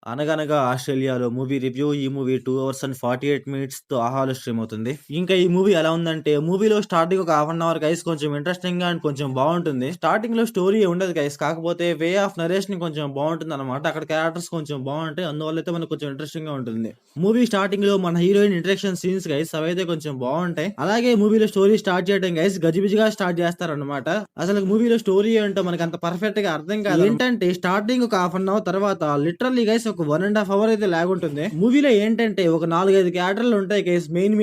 'అనగనగా ఆస్ట్రేలియాలో' movie review. ఈ మూవీ 2 అవర్స్ అండ్ 48 మినిట్స్‌తో ఆహాలో స్ట్రీమ్ అవుతుంది. ఇంకా ఈ మూవీ ఎలా ఉందంటే, మూవీలో స్టార్టింగ్ ఒక హాఫ్ అన్ అవర్ గైస్ కొంచెం ఇంట్రెస్టింగ్‌గా అండ్ కొంచెం బావుంటుంది. స్టార్టింగ్‌లో స్టోరీ ఉండదు గైస్. కాకపోతే వే ఆఫ్ నరేషన్ కొంచెం బావుంటుందన్నమాట. అక్కడ క్యారెక్టర్స్ కొంచెం బావుంటాయి. అందువల్లైతే మనకు కొంచెం ఇంట్రెస్టింగ్‌గా ఉంటుంది. మూవీ స్టార్టింగ్‌లో మన హీరోయిన్ ఇంట్రడక్షన్ సీన్స్ గైస్ అవైతే కొంచెం బావుంటాయి. అలాగే మూవీలో స్టోరీ స్టార్ట్ చేయడం గైస్ గజిబిజిగా స్టార్ట్ చేస్తారన్నమాట. అసలు మూవీలో స్టోరీ ఏంటో మనకంత పర్ఫెక్ట్‌గా అర్థం కాదు. ఏంటంటే స్టార్టింగ్ ఒక హాఫ్ అన్ అవర్ తర్వాత లిటరల్లీ గైస్ ఒక 1 ½ అవర్ అయితే లాగ్ ఉంటుంది. మూవీలో ఏంటంటే ఒక 4, 5 క్యారెక్టర్లు ఉంటాయి గైస్ మెయిన్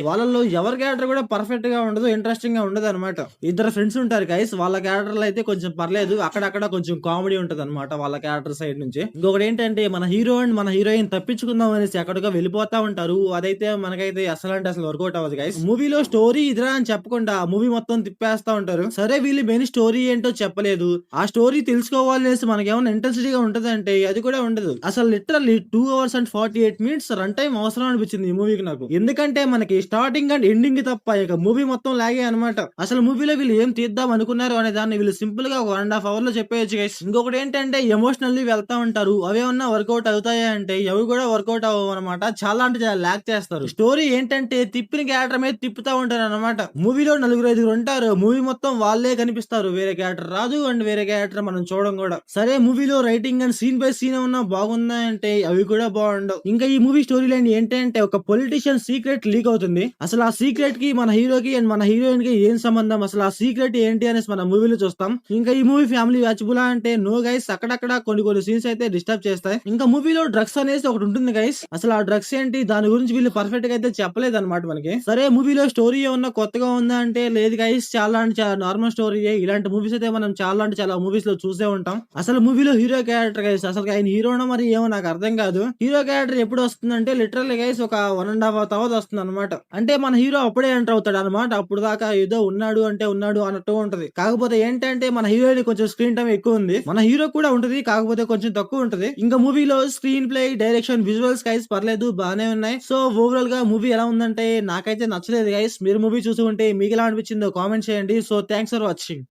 వాళ్ళలో ఎవరి క్యారెక్టర్ కూడా పర్ఫెక్ట్ గా ఉండదు, ఇంట్రెస్టింగ్ గా ఉండదు అనమాట. ఇద్దరు ఫ్రెండ్స్ ఉంటారు గైస్, వాళ్ళ క్యారెక్టర్లు అయితే కొంచెం పర్లేదు, అక్కడక్కడ కొంచెం కామెడీ ఉంటది అనమాట వాళ్ళ క్యారెక్టర్ సైడ్ నుంచి. ఇంకొకటి ఏంటంటే మన హీరో అండ్ మన హీరోయిన్ తప్పించుకుందాం అనేసి ఎక్కడికో వెళ్ళిపోతా ఉంటారు. అదైతే మనకైతే అసలు వర్కౌట్ అవ్వదు గైస్. మూవీలో స్టోరీ ఇదిరా అని చెప్పకుండా మూవీ మొత్తం తిప్పేస్తా ఉంటారు. సరే వీళ్ళు మెయిన్ స్టోరీ ఏంటో చెప్పలేదు, ఆ స్టోరీ తెలుసుకోవాలనేసి మనకేమైనా ఇంటెన్సిటీగా ఉంటదంటే అది కూడా ఉండదు. అసలు literally 2 hours and 48 minutes run time అవసరం అనిపించింది ఈ మూవీకి నాకు. ఎందుకంటే మనకి స్టార్టింగ్ అండ్ ఎండింగ్ తప్ప ఇక మూవీ మొత్తం లాగే అనమాట. అసలు మూవీలో వీళ్ళు ఏం తీద్దాం అనుకున్నారు అనే దాన్ని వీళ్ళు సింపుల్ గా 1 ½ అవర్ లో చెప్పేయచ్చు గైస్. ఇంకొకటి ఏంటంటే ఎమోషనల్లీ వెళ్తా ఉంటారు, అవేమన్నా వర్కౌట్ అవుతాయా అంటే అవి కూడా వర్కౌట్ అవ్వవు అనమాట. చాలా అంటే చాలా లాగ్ చేస్తారు. స్టోరీ ఏంటంటే తిప్పిన క్యారెక్టర్ మీద తిప్పుతా ఉంటారు అనమాట. మూవీలో 4, 5 ఉంటారు, మూవీ మొత్తం వాళ్ళే కనిపిస్తారు, వేరే క్యారెక్టర్ రాదు అండ్ వేరే క్యారెక్టర్ మనం చూడడం కూడా. సరే మూవీలో writing and scene by scene ఏమన్నా బాగుందా అంటే అవి కూడా బాగుండవు. ఇంకా ఈ మూవీ స్టోరీ లైన్ ఏంటంటే ఒక పొలిటీషియన్ సీక్రెట్ లీక్ అవుతుంది. అసలు ఆ సీక్రెట్ కి మన హీరోకి అండ్ మన హీరోయిన్ కి ఏం సంబంధం, అసలు ఆ సీక్రెట్ ఏంటి అనేసి మన మూవీలో చూస్తాం. ఇంకా ఈ మూవీ ఫ్యామిలీ వాచబుల్ అంటే నో గైస్, అక్కడక్కడ కొన్ని సీన్స్ అయితే డిస్టర్బ్ చేస్తాయి. ఇంకా మూవీలో డ్రగ్స్ అనేసి ఒకటి ఉంటుంది గైస్, అసలు ఆ డ్రగ్స్ ఏంటి దాని గురించి వీళ్ళు పర్ఫెక్ట్ గా అయితే చెప్పలేదు అనమాట మనకి. సరే మూవీలో స్టోరీ ఏమన్నా కొత్తగా ఉందా అంటే లేదు గైస్, చాలా అంటే చాలా నార్మల్ స్టోరీ. ఇలాంటి మూవీస్ అయితే మనం చాలా అంటే చాలా మూవీస్ లో చూసే ఉంటాం. అసలు మూవీలో హీరో క్యారెక్టర్ గైస్, అసలు ఆయన హీరోనా మరి ఏమో నాకు అర్థం కాదు. హీరో క్యారెక్టర్ ఎప్పుడు వస్తుందంటే లిటరల్లీ గైస్ ఒక 1 ½ అవర్ వస్తుంది అనమాట. అంటే మన హీరో అప్పుడే ఎంటర్ అవుతాడు అనమాట. అప్పుడు దాకా ఏదో ఉన్నాడు అంటే ఉన్నాడు అన్నట్టు ఉంటది. కాకపోతే ఏంటంటే మన హీరోయిన్ కొంచెం స్క్రీన్ టైం ఎక్కువ ఉంది, మన హీరో కూడా ఉంటది కాకపోతే కొంచెం తక్కువ ఉంటది. ఇంకా మూవీలో screen play, direction, visuals guys పర్లేదు బానే ఉన్నాయి. సో ఓవరాల్ గా మూవీ ఎలా ఉందంటే నాకైతే నచ్చలేదు గైస్. మీరు మూవీ చూసి ఉంటే మీకు ఎలా అనిపించిందో కామెంట్ చేయండి. So thanks for watching.